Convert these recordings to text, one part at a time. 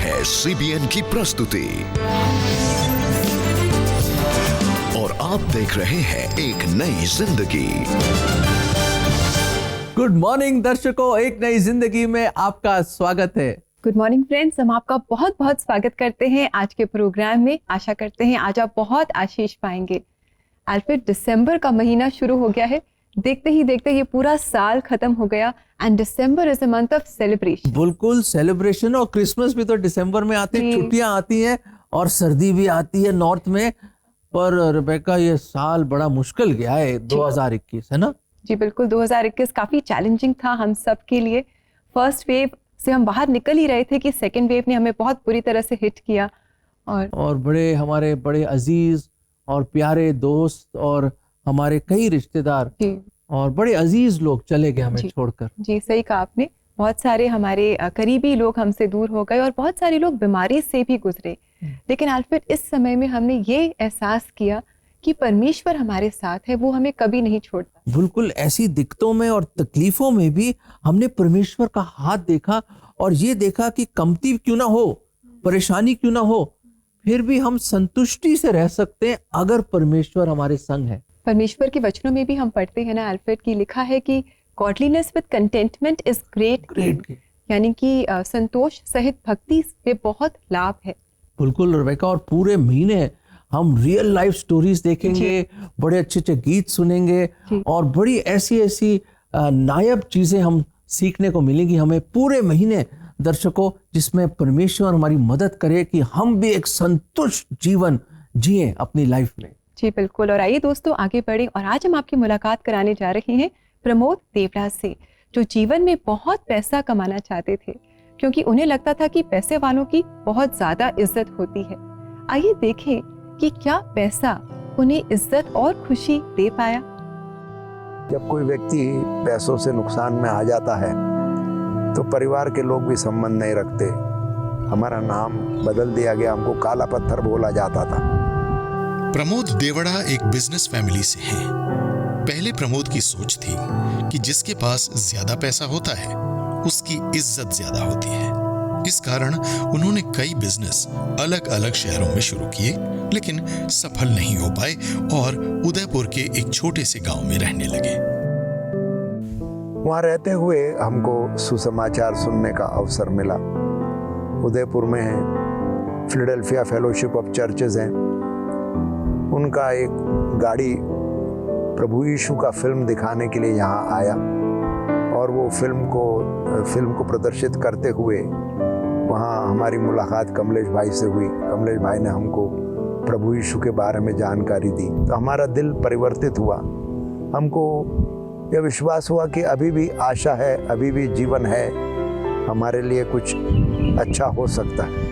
है CBN की प्रस्तुति और आप देख रहे हैं एक नई जिंदगी। गुड मॉर्निंग दर्शकों, एक नई जिंदगी में आपका स्वागत है। गुड मॉर्निंग फ्रेंड्स, हम आपका बहुत बहुत स्वागत करते हैं आज के प्रोग्राम में। आशा करते हैं आज आप बहुत आशीष पाएंगे। अल्फ्रेड, दिसंबर का महीना शुरू हो गया है। देखते ही देखते ये पूरा साल खत्म हो गया and December is a month of celebration. बिल्कुल, सेलिब्रेशन। और क्रिसमस भी तो दिसंबर में आती है, छुट्टियां आती हैं और सर्दी भी आती है नॉर्थ में। पर रेबेका, ये साल बड़ा मुश्किल गया है 2021, है ना? जी बिल्कुल, 2021 काफी चैलेंजिंग था हम सब के लिए। फर्स्ट वेव से हम बाहर निकल ही रहे थे कि सेकेंड वेव ने हमें बहुत बुरी तरह से हिट किया। और हमारे बड़े अजीज और प्यारे दोस्त और हमारे कई रिश्तेदार और बड़े अजीज लोग चले गए हमें छोड़कर। जी सही कहा आपने। बहुत सारे हमारे करीबी लोग हमसे दूर हो गए और बहुत सारे लोग बीमारी से भी गुजरे। लेकिन अल्फ्रेड, इस समय में हमने ये एहसास किया कि परमेश्वर हमारे साथ है, वो हमें कभी नहीं छोड़ता। बिल्कुल, ऐसी दिक्कतों में और तकलीफों में भी हमने परमेश्वर का हाथ देखा और ये देखा कि कमती क्यों ना हो, परेशानी क्यों ना हो, फिर भी हम संतुष्टि से रह सकते हैं अगर परमेश्वर हमारे संग है। परमेश्वर के वचनों में भी हम पढ़ते हैं ना अल्फ्रेड, की लिखा है कि godliness with contentment is great, यानी कि संतोष सहित भक्ति में बहुत लाभ है। बिल्कुल रेबेका, और पूरे महीने हम रियल लाइफ स्टोरीज देखेंगे, बड़े अच्छे अच्छे गीत सुनेंगे और बड़ी ऐसी ऐसी नायाब चीजें हम सीखने को मिलेंगी हमें पूरे महीने दर्शकों, जिसमें परमेश्वर हमारी मदद करे कि हम भी एक संतुष्ट जीवन जिए अपनी लाइफ में। जी बिल्कुल। और आइए दोस्तों आगे बढ़े और आज हम आपकी मुलाकात कराने जा रहे हैं प्रमोद देवड़ा से, जो जीवन में बहुत पैसा कमाना चाहते थे क्योंकि उन्हें लगता था कि पैसे वालों की बहुत ज्यादा इज्जत होती है। आइए देखें कि क्या पैसा उन्हें इज्जत और खुशी दे पाया। जब कोई व्यक्ति पैसों से नुकसान में आ जाता है तो परिवार के लोग भी संबंध नहीं रखते। हमारा नाम बदल दिया गया, हमको काला पत्थर बोला जाता था। प्रमोद देवड़ा एक बिजनेस फैमिली से हैं। पहले प्रमोद की सोच थी कि जिसके पास ज्यादा पैसा होता है उसकी इज्जत ज्यादा होती है। इस कारण उन्होंने कई बिजनेस अलग अलग शहरों में शुरू किए, लेकिन सफल नहीं हो पाए और उदयपुर के एक छोटे से गांव में रहने लगे। वहाँ रहते हुए हमको सुसमाचार सुनने का अवसर मिला। उदयपुर में फिलाडेल्फिया फेलोशिप ऑफ चर्चेज हैं, उनका एक गाड़ी प्रभु यीशु का फिल्म दिखाने के लिए यहाँ आया और वो फिल्म को प्रदर्शित करते हुए वहाँ हमारी मुलाकात कमलेश भाई से हुई। कमलेश भाई ने हमको प्रभु यीशु के बारे में जानकारी दी तो हमारा दिल परिवर्तित हुआ। हमको यह विश्वास हुआ कि अभी भी आशा है, अभी भी जीवन है, हमारे लिए कुछ अच्छा हो सकता है।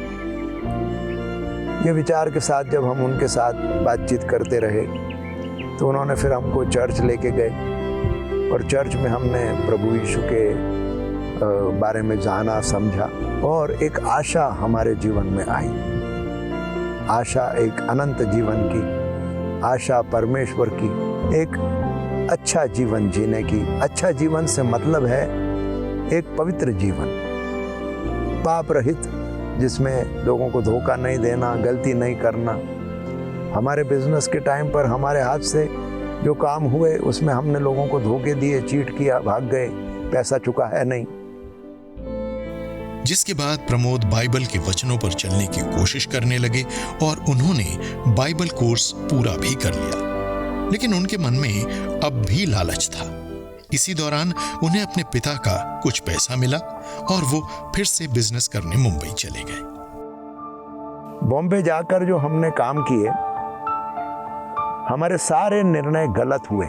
ये विचार के साथ जब हम उनके साथ बातचीत करते रहे तो उन्होंने फिर हमको चर्च लेके गए और चर्च में हमने प्रभु यीशु के बारे में जाना, समझा और एक आशा हमारे जीवन में आई। आशा एक अनंत जीवन की, आशा परमेश्वर की, एक अच्छा जीवन जीने की। अच्छा जीवन से मतलब है एक पवित्र जीवन, पाप रहित, जिसमें लोगों को धोखा नहीं देना, गलती नहीं करना। हमारे बिजनेस के टाइम पर हमारे हाथ से जो काम हुए उसमें हमने लोगों को धोखे दिए, चीट किया, भाग गए, पैसा चुका है नहीं। जिसके बाद प्रमोद बाइबल के वचनों पर चलने की कोशिश करने लगे और उन्होंने बाइबल कोर्स पूरा भी कर लिया। लेकिन उनके मन में अब भी लालच था। इसी दौरान उन्हें अपने पिता का कुछ पैसा मिला और वो फिर से बिजनेस करने मुंबई चले गए। बॉम्बे जाकर जो हमने काम किए, हमारे सारे निर्णय गलत हुए।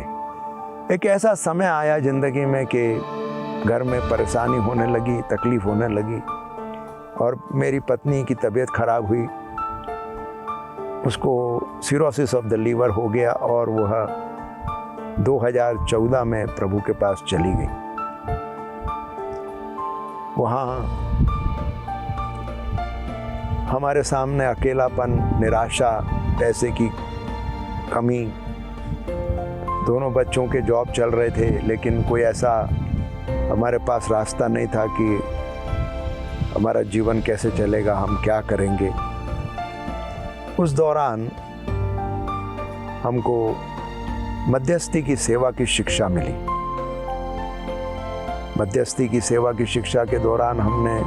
एक ऐसा समय आया जिंदगी में कि घर में परेशानी होने लगी, तकलीफ होने लगी और मेरी पत्नी की तबीयत खराब हुई। उसको सिरोसिस ऑफ द लीवर हो गया और वह 2014 में प्रभु के पास चली गई। वहाँ हमारे सामने अकेलापन, निराशा, पैसे की कमी, दोनों बच्चों के जॉब चल रहे थे लेकिन कोई ऐसा हमारे पास रास्ता नहीं था कि हमारा जीवन कैसे चलेगा, हम क्या करेंगे। उस दौरान हमको मध्यस्थी की सेवा की शिक्षा मिली। मध्यस्थी की सेवा की शिक्षा के दौरान हमने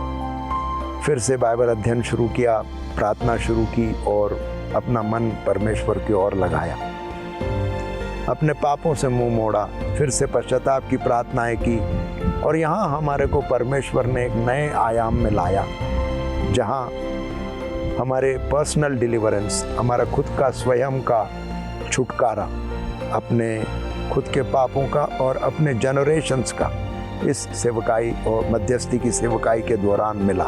फिर से बाइबल अध्ययन शुरू किया, प्रार्थना शुरू की और अपना मन परमेश्वर की ओर लगाया। अपने पापों से मुंह मोड़ा, फिर से पश्चाताप की प्रार्थनाएं की और यहाँ हमारे को परमेश्वर ने एक नए आयाम में लाया, जहाँ हमारे पर्सनल डिलीवरेंस, हमारा खुद का स्वयं का छुटकारा, अपने खुद के पापों का और अपने जनरेशंस का इस सेवकाई और मध्यस्थी की सेवकाई के दौरान मिला।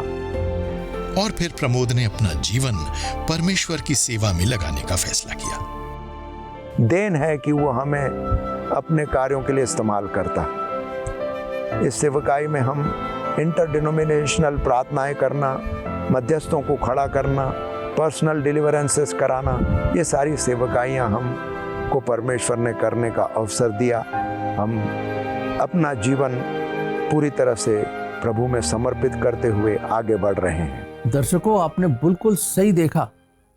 और फिर प्रमोद ने अपना जीवन परमेश्वर की सेवा में लगाने का फैसला किया। देन है कि वो हमें अपने कार्यों के लिए इस्तेमाल करता। इस सेवकाई में हम इंटरडिनोमिनेशनल प्रार्थनाएं करना, मध्यस्थों को खड़ा करना, पर्सनल डिलीवरेंसेस कराना, ये सारी सेवकाइयाँ हमको परमेश्वर ने करने का अवसर दिया। हम अपना जीवन पूरी तरह से प्रभु में समर्पित करते हुए आगे बढ़ रहे हैं। दर्शकों, आपने बिल्कुल सही देखा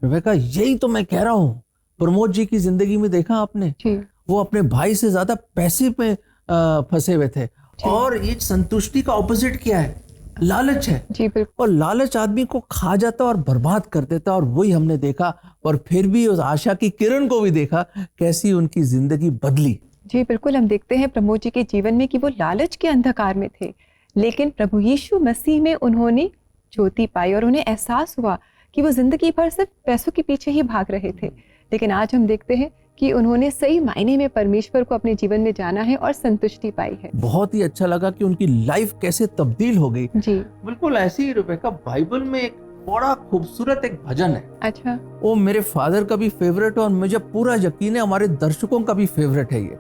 रेबेका, यही तो मैं कह रहा हूँ। प्रमोद जी की जिंदगी में देखा आपने जी। वो अपने भाई से ज्यादा पैसे पे फंसे हुए थे और ये संतुष्टि का ऑपोजिट क्या है? लालच है। जी बिल्कुल। और लालच आदमी को खा जाता और बर्बाद कर देता, और वही हमने देखा। और फिर भी उस आशा की किरण को भी देखा, कैसी उनकी जिंदगी बदली। जी बिल्कुल, हम देखते हैं प्रमोद जी के जीवन में कि वो लालच के अंधकार में थे, लेकिन प्रभु यीशु मसीह में उन्होंने ज्योति पाई और उन्हें एहसास हुआ कि वो जिंदगी भर सिर्फ पैसों के पीछे ही भाग रहे थे। लेकिन आज हम देखते हैं कि उन्होंने सही मायने में परमेश्वर को अपने जीवन में जाना है और संतुष्टि पाई है। बहुत ही अच्छा लगा कि उनकी लाइफ कैसे तब्दील हो गई। जी बिल्कुल ऐसी ही रेबेका, बाइबल में एक बड़ा खूबसूरत एक भजन है। अच्छा। वो मेरे फादर का भी फेवरेट है और मुझे पूरा यकीन है हमारे दर्शकों का भी फेवरेट है ये।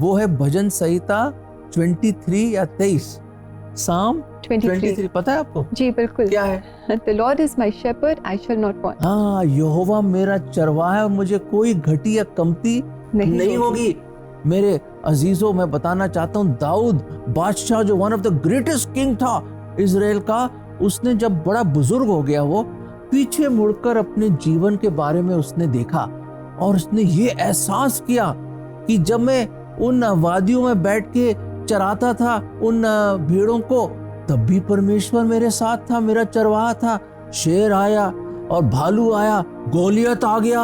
वो है भजन संहिता 23 या 23, साम 23। पता है आपको? जी बिल्कुल। क्या है? The Lord is my shepherd, I shall not want। हाँ, यहोवा मेरा चरवाहा है और मुझे कोई घटी या कमती नहीं होगी। मेरे अजीजों, मैं बताना चाहता हूँ, दाऊद बादशाह जो one of the greatest king था इजराइल का, उसने जब बड़ा बुजुर्ग हो गया, वो पीछे मुड़कर अपने जीवन के बारे में उसने देखा और उसने ये एहसास किया कि जब मैं उन वादियों में बैठ के चराता था उन भेड़ों को, तब भी परमेश्वर मेरे साथ था, मेरा चरवाहा था। शेर आया और भालू आया, गोलियत आ गया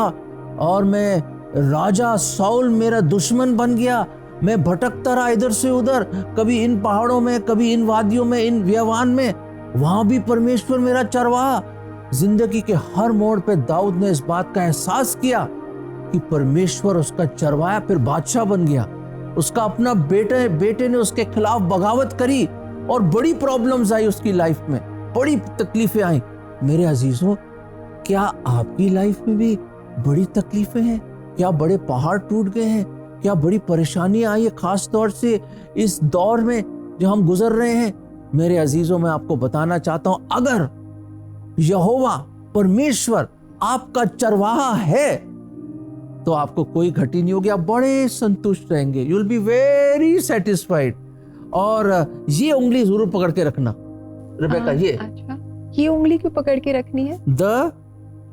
और मैं राजा साउल मेरा दुश्मन बन गया। मैं भटकता रहा इधर से उधर, कभी इन पहाड़ों में, कभी इन वादियों में, इन व्यवान में, वहां भी परमेश्वर मेरा चरवाहा। जिंदगी के हर मोड़ पे दाऊद ने इस बात का एहसास किया कि परमेश्वर उसका चरवाहा। फिर बादशाह बन गया। उसका अपना बेटे ने उसके खिलाफ बगावत करी और बड़ी प्रॉब्लम्स आई उसकी लाइफ में, बड़ी तकलीफें आई। मेरे अजीजों, क्या आपकी लाइफ में भी बड़ी तकलीफें हैं? क्या बड़े पहाड़ टूट गए हैं? क्या बड़ी परेशानियां आई है, खास तौर से इस दौर में जो हम गुजर रहे हैं? मेरे अजीजों, मैं आपको बताना चाहता हूं, अगर यहोवा परमेश्वर आपका चरवाहा है तो आपको कोई घटी नहीं होगी, आप बड़े संतुष्ट रहेंगे। You will be very satisfied. और ये उंगली जरूर पकड़ के रखना रेबेका, ये। अच्छा, ये उंगली क्यों पकड़ के रखनी है? द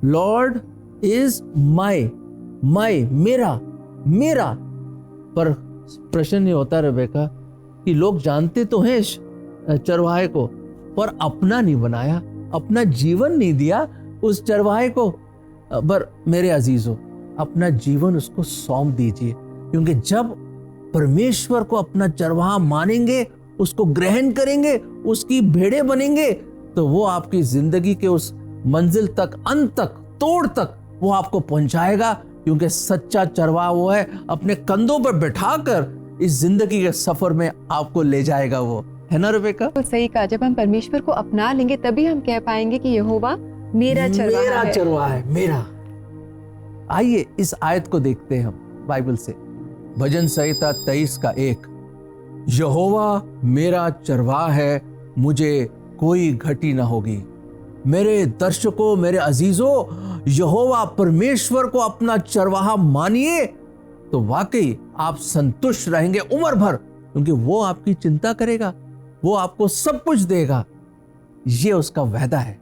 लॉर्ड इज माई, मेरा। पर प्रश्न ये होता है रेबेका कि लोग जानते तो हैं चरवाहे को, पर अपना नहीं बनाया, अपना जीवन नहीं दिया उस चरवाहे को। पर मेरे अजीजों, अपना जीवन उसको सौंप दीजिए, क्योंकि जब परमेश्वर को अपना चरवाहा मानेंगे, उसको ग्रहण करेंगे, उसकी भेड़े बनेंगे, तो वो आपकी जिंदगी के उस मंजिल तक, अंत तक, तोड़ तक वो आपको पहुंचाएगा। क्योंकि सच्चा चरवाहा वो है, अपने कंधों पर बैठाकर इस जिंदगी के सफर में आपको ले जाएगा। वो है ना रेबेका? तो सही कहा, जब हम परमेश्वर को अपना लेंगे तभी हम कह पाएंगे कि यहोवा मेरा चरवाहा है। मेरा। आइए इस आयत को देखते हैं हम बाइबल से। भजन संहिता 23 का 1, यहोवा मेरा चरवाहा है, मुझे कोई घटी ना होगी। मेरे दर्शकों, मेरे अजीजों, यहोवा परमेश्वर को अपना चरवाहा मानिए तो वाकई आप संतुष्ट रहेंगे उम्र भर, क्योंकि वो आपकी चिंता करेगा, वो आपको सब कुछ देगा। ये उसका वादा है।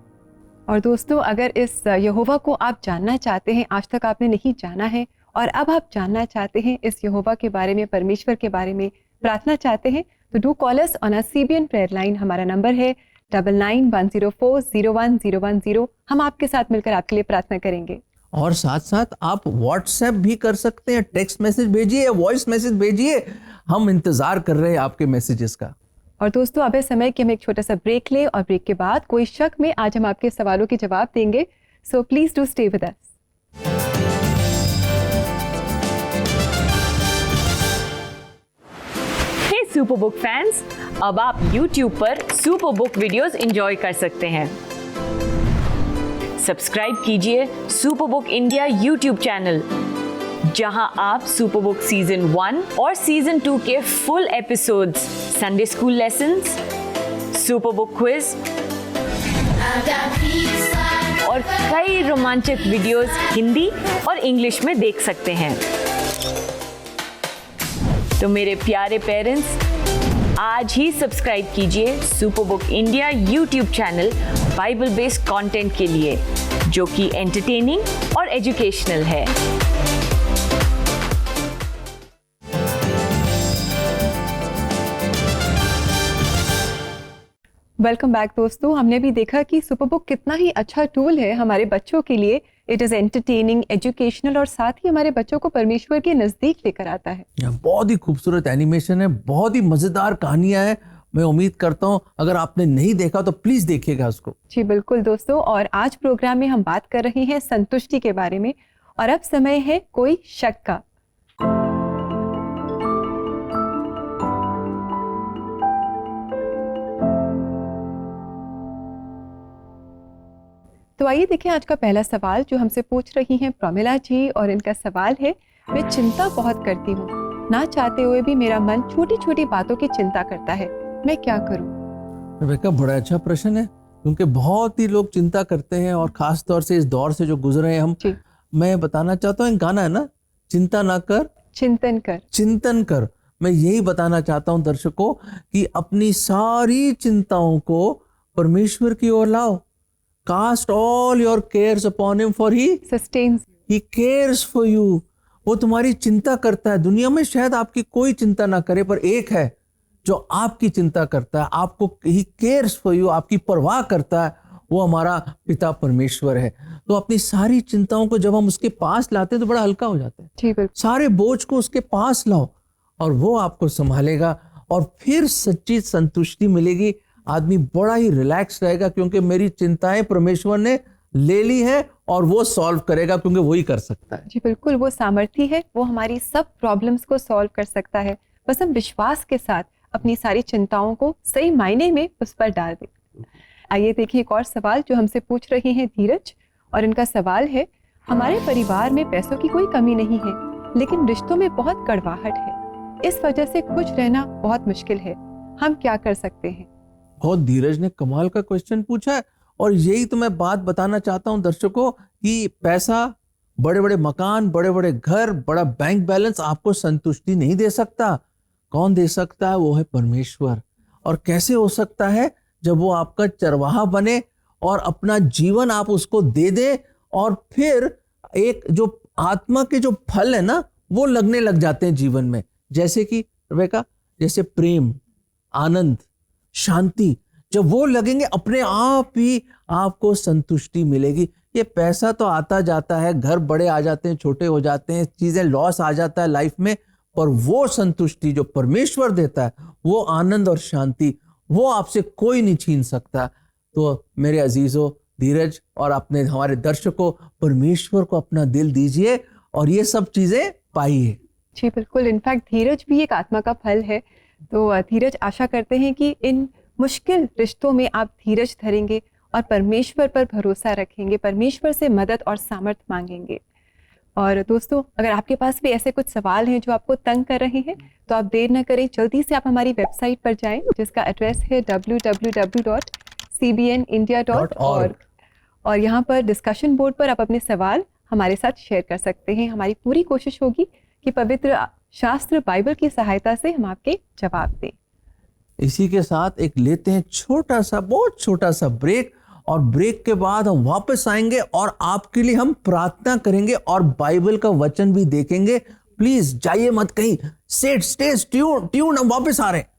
और दोस्तों, अगर इस यहोवा को आप जानना चाहते हैं, आज तक आपने नहीं जाना है और अब आप जानना चाहते हैं इस यहोवा के बारे में, परमेश्वर के बारे में प्रार्थना चाहते हैं, तो do call us on our CBN prayer line. हमारा नंबर है 9910401010। हम आपके साथ मिलकर आपके लिए प्रार्थना करेंगे। और साथ साथ आप व्हाट्सएप भी कर सकते हैं, टेक्स्ट मैसेज भेजिए, वॉइस मैसेज भेजिए, हम इंतजार कर रहे हैं आपके मैसेजेस का। और दोस्तों, अब है समय कि हम एक छोटा सा ब्रेक लें और ब्रेक के बाद कोई शक में आज हम आपके सवालों के जवाब देंगे। So please do stay with us. Hey Superbook fans, अब आप YouTube पर सुपरबुक वीडियोस एंजॉय कर सकते हैं। सब्सक्राइब कीजिए सुपरबुक इंडिया YouTube चैनल, जहां आप सुपरबुक सीजन 1 और सीजन 2 के full episodes, Sunday school lessons, Superbook quiz और कई रोमांचक वीडियोस हिंदी और इंग्लिश में देख सकते हैं। तो मेरे प्यारे पेरेंट्स, आज ही सब्सक्राइब कीजिए Superbook India YouTube channel Bible based content के लिए, जो कि एंटरटेनिंग और एजुकेशनल है। वेलकम बैक दोस्तों। हमने भी देखा कि सुपरबुक कितना ही अच्छा टूल है हमारे बच्चों के लिए। इट इज़ एंटरटेनिंग, एजुकेशनल और साथ ही हमारे बच्चों को परमेश्वर के नज़दीक लेकर आता है। बहुत ही खूबसूरत एनिमेशन है, बहुत ही मज़ेदार कहानियां हैं। मैं उम्मीद करता हूं अगर आपने नहीं देखा तो प्लीज़ देखिएगा उसको। जी बिल्कुल दोस्तों। और आज प्रोग्राम में हम बात कर रहे हैं संतुष्टि के बारे में, और अब समय है कोई शक का। तो आइए देखें आज का पहला सवाल जो हमसे पूछ रही हैं प्रमिला जी, और इनका सवाल है, मैं चिंता बहुत करती हूँ, ना चाहते हुए भी मेरा मन छोटी छोटी बातों की चिंता करता है, मैं क्या करूँ? रेबेका, बड़ा अच्छा प्रश्न है, क्योंकि बहुत ही लोग चिंता करते हैं और खास तौर से इस दौर से जो गुजरे हैं हम। मैं बताना चाहता हूँ, एक गाना है ना, चिंता ना कर चिंतन कर, चिंतन कर। मैं यही बताना चाहता हूँ दर्शकों कि अपनी सारी चिंताओं को परमेश्वर की ओर लाओ। Cast all your cares upon him for he sustains, he cares for you। वो तुम्हारी चिंता करता है। दुनिया में शायद आपकी कोई चिंता ना करे, पर एक है जो आपकी चिंता करता है, आपको he cares for you, आपकी परवाह करता है, वो हमारा पिता परमेश्वर है। तो अपनी सारी चिंताओं को जब हम उसके पास लाते हैं तो बड़ा हल्का हो जाता है। जी बिल्कुल। सारे बोझ को उसके पास लाओ और वो आपको संभालेगा, और फिर सच्ची संतुष्टि मिलेगी। आदमी बड़ा ही रिलैक्स रहेगा, क्योंकि मेरी चिंताएं परमेश्वर ने ले ली है और वो सॉल्व करेगा, क्योंकि वो ही कर सकता है। जी बिल्कुल, वो सामर्थी है, वो हमारी सब प्रॉब्लम्स को सॉल्व कर सकता है। बस हम विश्वास के साथ अपनी सारी चिंताओं को सही मायने में उस पर डाल दें। आइए देखिए एक और सवाल जो हमसे पूछ रहे हैं धीरज, और इनका सवाल है, हमारे परिवार में पैसों की कोई कमी नहीं है, लेकिन रिश्तों में बहुत कड़वाहट है, इस वजह से खुश रहना बहुत मुश्किल है, हम क्या कर सकते हैं? बहुत धीरज ने कमाल का क्वेश्चन पूछा है, और यही तो मैं बात बताना चाहता हूं दर्शकों कि पैसा, बड़े बड़े मकान, बड़े बड़े घर, बड़ा बैंक बैलेंस आपको संतुष्टि नहीं दे सकता। कौन दे सकता है? वो है परमेश्वर। और कैसे हो सकता है? जब वो आपका चरवाहा बने और अपना जीवन आप उसको दे दे, और फिर एक जो आत्मा के जो फल है ना, वो लगने लग जाते हैं जीवन में। जैसे कि रेबेका, जैसे प्रेम, आनंद, शांति, जब वो लगेंगे अपने आप ही आपको संतुष्टि मिलेगी। ये पैसा तो आता जाता है, घर बड़े आ जाते हैं, छोटे हो जाते हैं, चीजें लॉस आ जाता है लाइफ में, पर वो संतुष्टि जो परमेश्वर देता है, वो आनंद और शांति, वो आपसे कोई नहीं छीन सकता। तो मेरे अजीजों, धीरज और अपने हमारे दर्शकों, परमेश्वर को अपना दिल दीजिए और ये सब चीजें पाइए। जी बिल्कुल। इनफैक्ट धीरज भी एक आत्मा का फल है। तो धीरज, आशा करते हैं कि इन मुश्किल रिश्तों में आप धीरज धरेंगे और परमेश्वर पर भरोसा रखेंगे, परमेश्वर से मदद और सामर्थ्य मांगेंगे। और दोस्तों, अगर आपके पास भी ऐसे कुछ सवाल हैं जो आपको तंग कर रहे हैं, तो आप देर न करें, जल्दी से आप हमारी वेबसाइट पर जाएं, जिसका एड्रेस है www.cbnindia.org, और यहाँ पर डिस्कशन बोर्ड पर आप अपने सवाल हमारे साथ शेयर कर सकते हैं। हमारी पूरी कोशिश होगी कि पवित्र शास्त्र बाइबल की सहायता से हम आपके जवाब दें। इसी के साथ एक लेते हैं छोटा सा, बहुत छोटा सा ब्रेक, और ब्रेक के बाद हम वापस आएंगे और आपके लिए हम प्रार्थना करेंगे और बाइबल का वचन भी देखेंगे। प्लीज जाइए मत कहीं, स्टे ट्यून, हम वापस आ रहे हैं।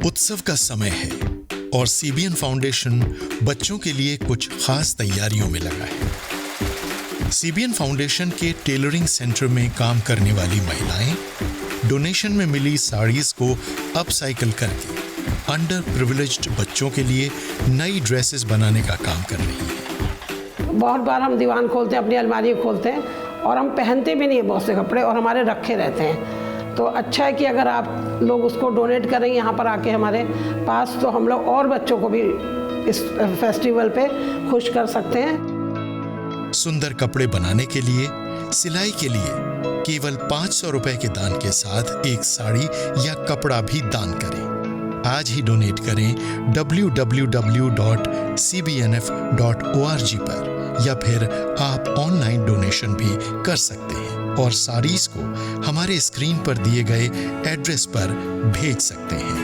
उत्सव का समय है और सीबीएन फाउंडेशन बच्चों के लिए कुछ खास तैयारियों में लगा है। सीबीएन फाउंडेशन के टेलरिंग सेंटर में काम करने वाली महिलाएं डोनेशन में मिली साड़ीज को अपसाइकिल करके अंडर प्रिविलेज्ड बच्चों के लिए नई ड्रेसेस बनाने का काम कर रही है। बहुत बार हम दीवान खोलते हैं, अपनी अलमारी खोलते हैं और हम पहनते भी नहीं है बहुत से कपड़े, और हमारे रखे रहते हैं। तो अच्छा है कि अगर आप लोग उसको डोनेट करें यहाँ पर आके हमारे पास, तो हम लोग और बच्चों को भी इस फेस्टिवल पे खुश कर सकते हैं। सुंदर कपड़े बनाने के लिए, सिलाई के लिए केवल 500 रुपए के दान के साथ एक साड़ी या कपड़ा भी दान करें। आज ही डोनेट करें www.cbnf.org पर, या फिर आप ऑनलाइन डोनेशन भी कर सकते हैं और साड़ीज को हमारे स्क्रीन पर दिए गए एड्रेस पर भेज सकते हैं।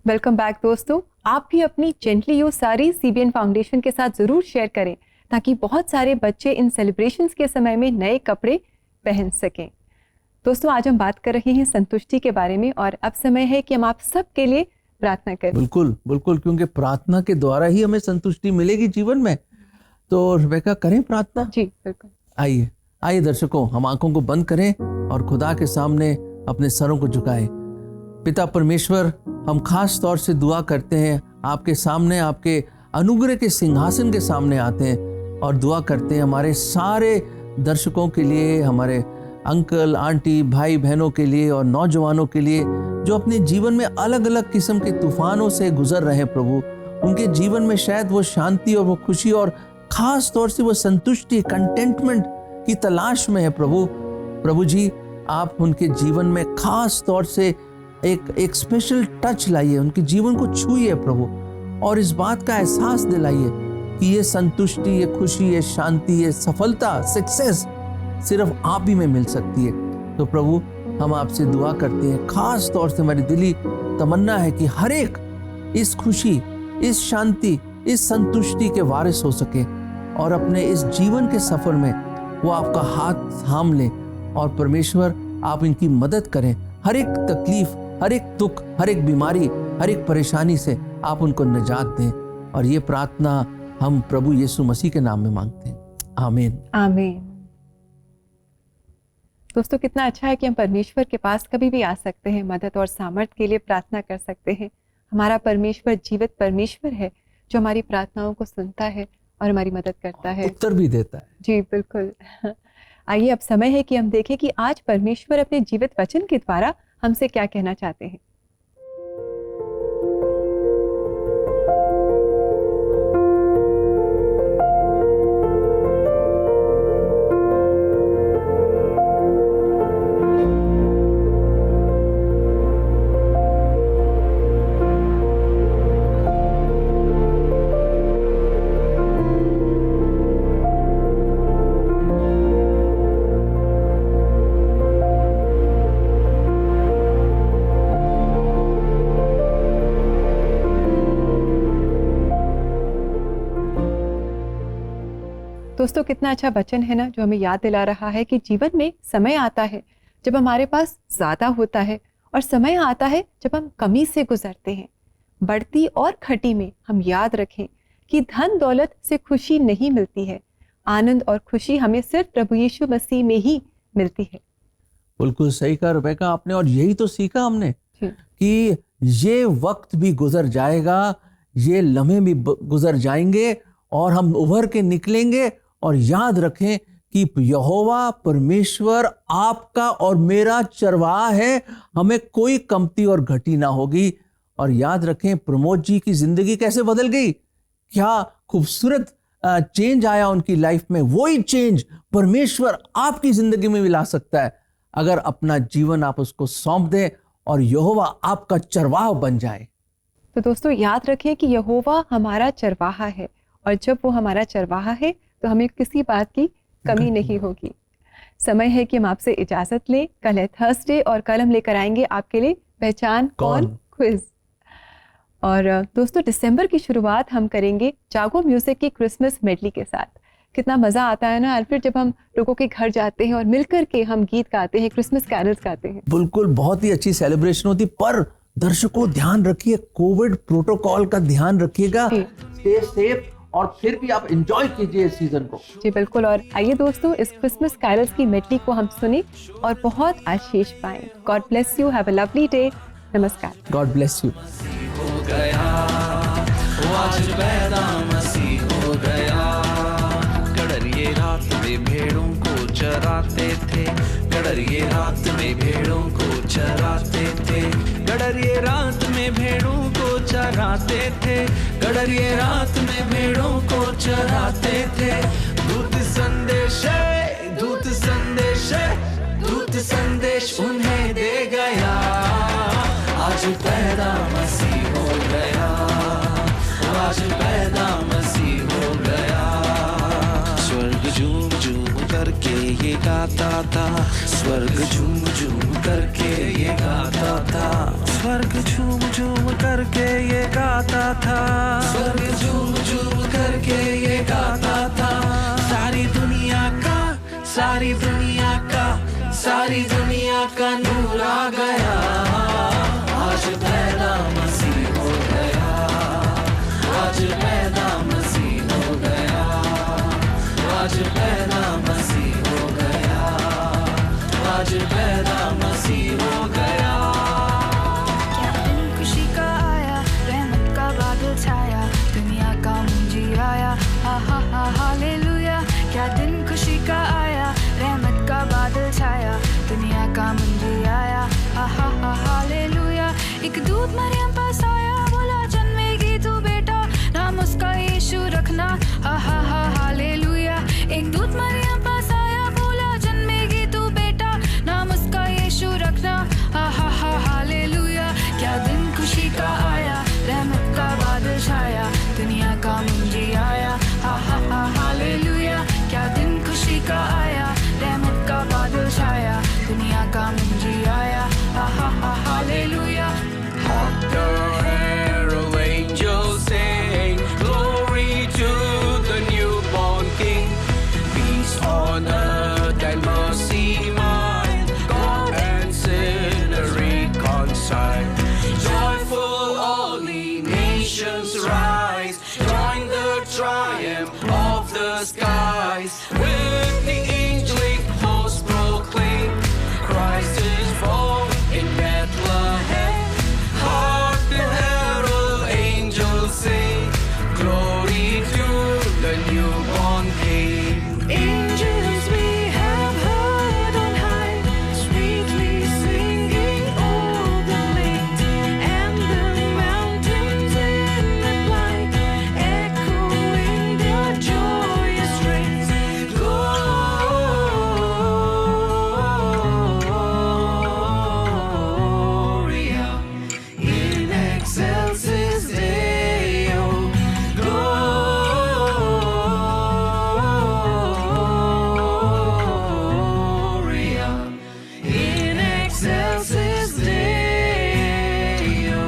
वेलकम बैक दोस्तों, आप भी अपनी gently use sari CBN foundation के साथ जरूर शेयर करें ताकि बहुत सारे बच्चे इन सेलिब्रेशंस के समय में नए कपड़े पहन सकें। दोस्तों, आज हम बात कर रहे हैं संतुष्टि के बारे में और अब समय है कि हम आप सबके लिए प्रार्थना करें। बिल्कुल बिल्कुल, क्योंकि प्रार्थना के द्वारा ही हमें संतुष्टि मिलेगी जीवन में। तो रेबेका, करें प्रार्थना? जी बिल्कुल। आइए दर्शकों, हम आंखों को बंद करें और खुदा के सामने अपने सरों को झुकाएं। पिता परमेश्वर, हम खास तौर से दुआ करते हैं, आपके सामने, आपके अनुग्रह के सिंहासन के सामने आते हैं और दुआ करते हैं हमारे सारे दर्शकों के लिए, हमारे अंकल आंटी भाई बहनों के लिए और नौजवानों के लिए जो अपने जीवन में अलग अलग किस्म के तूफानों से गुजर रहे हैं। प्रभु, उनके जीवन में शायद वो शांति और वो खुशी और खास तौर से वो संतुष्टि, कंटेंटमेंट की तलाश में है। प्रभु जी, आप उनके जीवन में खास तौर से एक स्पेशल टच लाइए, उनके जीवन को छूइए प्रभु, और इस बात का एहसास दिलाइए कि ये संतुष्टि, ये खुशी, ये शांति, ये सफलता, सक्सेस सिर्फ आप ही में मिल सकती है। तो प्रभु, हम आपसे दुआ करते हैं, खास तौर से हमारी दिली तमन्ना है कि हर एक इस खुशी, इस शांति, इस संतुष्टि के वारिस हो सके और अपने इस जीवन के सफर में वो आपका हाथ थाम ले। और परमेश्वर, आप इनकी मदद करें, हर एक तकलीफ, हर एक दुख, हर एक बीमारी, हर एक परेशानी से आप उनको निजात दें। और ये प्रार्थना हम प्रभु यीशु मसीह के नाम में मांगते हैं, आमीन आमीन। दोस्तों, कितना अच्छा है कि हम परमेश्वर के पास कभी भी आ सकते हैं, मदद और सामर्थ्य के लिए प्रार्थना कर सकते हैं। हमारा परमेश्वर जीवित परमेश्वर है जो हमारी प्रार्थनाओं को सुनता है और हमारी मदद करता है, उत्तर भी देता है। जी बिल्कुल। आइए, अब समय है कि हम देखें कि आज परमेश्वर अपने जीवित वचन के द्वारा हमसे क्या कहना चाहते हैं। दोस्तों, कितना अच्छा वचन है ना, जो हमें याद दिला रहा है कि जीवन में समय आता है जब हमारे पास ज्यादा होता है और समय आता है जब हम कमी से गुजरते हैं। बढ़ती और घटी में हम याद रखें कि धन दौलत से खुशी नहीं मिलती है, आनंद और खुशी हमें सिर्फ प्रभु यीशु मसीह में ही मिलती है। बिल्कुल सही कहा रेबेका आपने, और यही तो सीखा हमने कि ये वक्त भी गुजर जाएगा, ये लम्हे भी गुजर जाएंगे और हम उभर के निकलेंगे। और याद रखें कि यहोवा परमेश्वर आपका और मेरा चरवाहा है, हमें कोई कमती और घटी ना होगी। और याद रखें प्रमोद जी की जिंदगी कैसे बदल गई, क्या खूबसूरत चेंज आया उनकी लाइफ में। वही चेंज परमेश्वर आपकी जिंदगी में भी ला सकता है अगर अपना जीवन आप उसको सौंप दें और यहोवा आपका चरवाहा बन जाए। तो दोस्तों याद रखें कि यहोवा हमारा चरवाहा है, और जब वो हमारा चरवाहा है तो हमें किसी बात की कमी नहीं होगी। समय है कि हम आपसे इजाजत लें। कल है थर्सडे और कल हम लेकर आएंगे आपके लिए पहचान कौन क्विज। और दोस्तों दिसंबर की शुरुआत हम करेंगे जागो म्यूजिक की क्रिसमस मेडली के साथ। कितना मज़ा आता है ना अल्फ्रेड, जब हम लोगों के घर जाते हैं और मिलकर के हम गीत गाते हैं, क्रिसमस कैरल्स गाते हैं। बिल्कुल, बहुत ही अच्छी सेलिब्रेशन होती, पर दर्शकों ध्यान रखिए, कोविड प्रोटोकॉल का ध्यान रखिएगा, स्टे सेफ और फिर भी आप एंजॉय कीजिए इस सीजन को। जी बिल्कुल। और आइए दोस्तों इस क्रिसमस कैरल्स की मेडली को हम सुने और बहुत आशीष पाएं। God bless you, have a lovely day. नमस्कार। God bless you. हो गया आज पैदा मसीह हो गया, कड़रिए रात में भेड़ों को चराते थे, कड़रिए रात में भेड़ों को चराते थे, कड़रिए रात में भेड़ों को चराते थे, कड़रिए रात में भेड़ों को चराते थे। दूत संदेश दूत संदेश दूत संदेश उन्हें दे गया, आज पैदा मसीह हो गया, आज पैदा मसीह हो गया। स्वर्ग झूम झूम करके ये गाता था, स्वर्ग झूम झूम करके ये गाता था, स्वर्ग झूम झूम करके ये गाता था, स्वर्ग झूम झूम करके ये गाता था। सारी दुनिया का सारी दुनिया का सारी दुनिया का नूर आ गया, आज पैदा मसीह हो गया, आज पैदा मसीह हो गया, आज पैदा मसीह हो गया, आज पैदा मसीह हो गया। क्या दिन खुशी का आया, रहमत का बादल छाया, दुनिया का मुंजी आया, हा हा हा हालेलुया। क्या दिन खुशी का आया, रहमत का बादल छाया, दुनिया का मुंजी आया, हा हा हा हालेलुया। एक दूत मरियम पास आया, बोला जन्मेगी तू बेटा, नाम उसका यीशु रखना, हा हा हा हालेलुया। एक दूत मरियम पास आया, बोला जन्मेगी तू बेटा, नाम उसका यीशु रखना, हा हा हा हालेलुया। क्या दिन खुशी का आया, रहमत का बादल छाया, दुनिया का मुंजी आया, हा हा हा हालेलुया। क्या दिन खुशी का आया, रहमत का बादल छाया, दुनिया का मुंजी आया, हा हा हा hallelujah. The herald angels sing, glory to the newborn King. Peace on earth and mercy mild, God and sinner reconciled. Joyful all the nations rise, join the triumph of the skies. With the angelic host proclaim, Christ is born in Bethlehem. Hark the herald angels sing, glory to the newborn King. Angels we have heard on high, sweetly singing all the night, and the mountains in the light, echoing their joyous strains. Gloria in excelsis Deo, Gloria in excelsis Deo.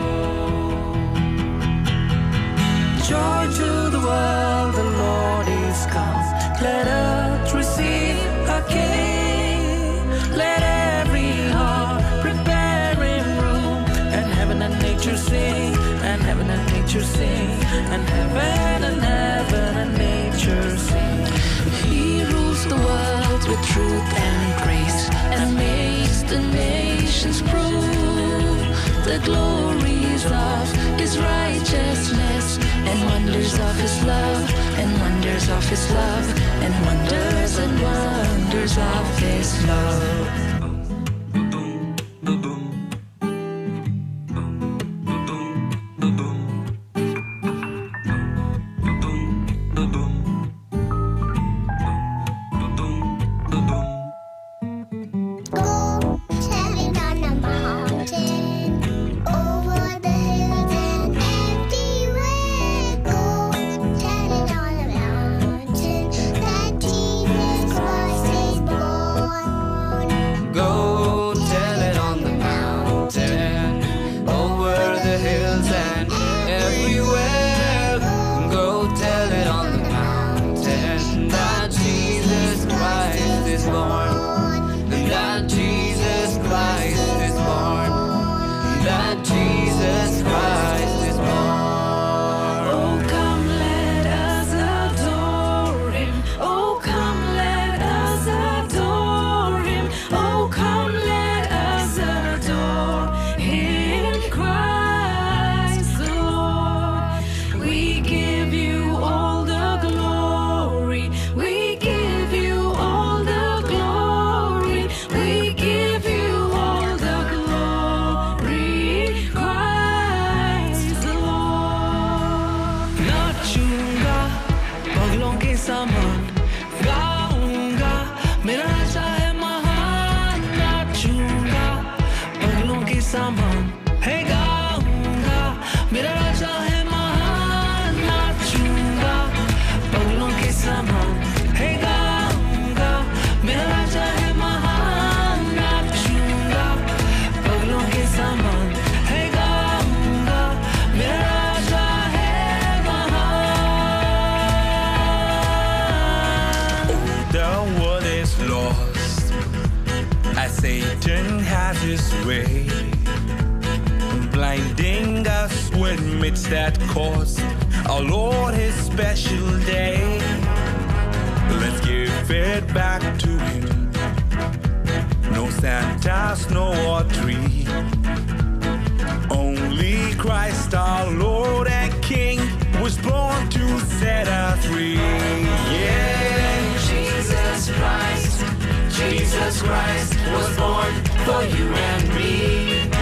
Joy to the world, the Lord is come. Let earth receive a King. Let every heart prepare in room, and heaven and nature sing, and heaven nature sing, and heaven and nature sing. He rules the world with truth and grace, and makes the nations prove the glories of his righteousness, and wonders of his love, and wonders of his love, and wonders of his love. Satan has his way, blinding us with myths that cost our Lord his special day. Let's give it back to him. No Santas, no or tree. Only Christ our Lord and King was born to set us free. Yeah, Jesus Christ was born for you and me.